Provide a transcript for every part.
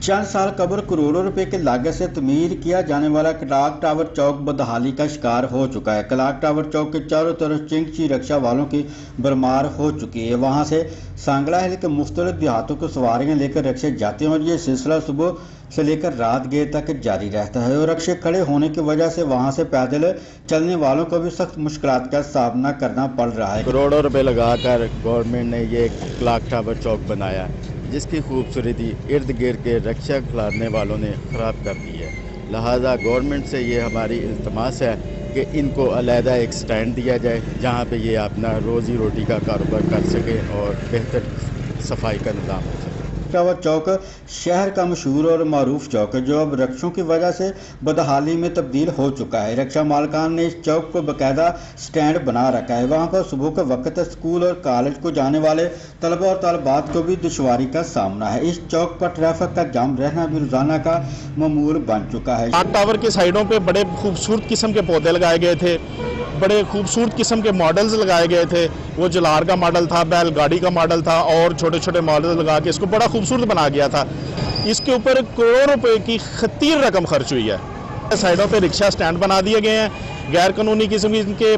चंद साल कबल करोड़ों रुपए की लागत से तमीर किया जाने वाला क्लॉक टावर चौक बदहाली का शिकार हो चुका है। क्लॉक टावर चौक के चारों तरफ चिंची रिक्शा वालों की भरमार हो चुकी है। वहां से सांगला हिल के मुख्तलिफ देहातों को सवारियां लेकर रिक्शे जाते हैं और ये सिलसिला सुबह से लेकर रात देर तक जारी रहता है और रिक्शे खड़े होने की वजह से वहां से पैदल चलने वालों को भी सख्त मुश्किलात का सामना करना पड़ रहा है। करोड़ों रुपए लगाकर गवर्नमेंट ने ये क्लॉक टावर चौक बनाया, जिसकी खूबसूरती इर्द गिर्द के रिक्शा खिलाने वालों ने ख़राब कर दी है। लिहाजा गवर्नमेंट से ये हमारी इल्तमास है कि इनको अलहदा एक स्टैंड दिया जाए जहाँ पे ये अपना रोज़ी रोटी का कारोबार कर सकें और बेहतर सफाई का निज़ाम हो सके। टावर चौक शहर का मशहूर और मारूफ चौक है जो अब रिक्शों की वजह से बदहाली में तब्दील हो चुका है। रिक्शा मालकान ने इस चौक को बाकायदा स्टैंड बना रखा है। वहाँ पर सुबह के वक्त स्कूल और कॉलेज को जाने वाले तलबा और तलबात को भी दुश्वारी का सामना है। इस चौक पर ट्रैफिक का जाम रहना भी रोजाना का मामूल बन चुका है। क्लॉक टावर के साइडों पे बड़े खूबसूरत किस्म के पौधे लगाए गए थे, बड़े खूबसूरत किस्म के मॉडल्स लगाए गए थे। वो जलार का मॉडल था, बैलगाड़ी का मॉडल था और छोटे छोटे मॉडल लगा के इसको बड़ा खूबसूरत बना गया था। इसके ऊपर करोड़ों रुपए की खतीर रकम खर्च हुई है। साइडों पे रिक्शा स्टैंड बना दिए गए हैं, गैर कानूनी किस्म के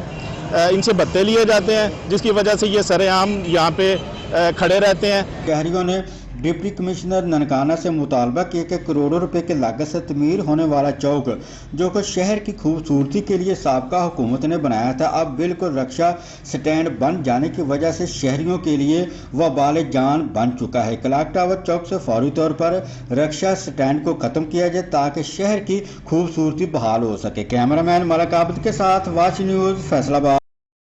इनसे भत्ते लिए जाते हैं, जिसकी वजह से ये सरेआम यहाँ पे खड़े रहते हैं। शहरियों ने डिप्टी कमिश्नर ननकाना से मुतालबा किया कि करोड़ों रुपए की लागत से तमीर होने वाला चौक जो कि शहर की खूबसूरती के लिए साबका हुकूमत ने बनाया था, अब बिल्कुल रिक्शा स्टैंड बन जाने की वजह से शहरियों के लिए वबाल जान बन चुका है। क्लॉक टावर चौक से फौरी तौर पर रिक्शा स्टैंड को ख़त्म किया जाए ताकि शहर की खूबसूरती बहाल हो सके। कैमरामैन मलक आबिद के साथ वाच न्यूज़ फैसलाबाद।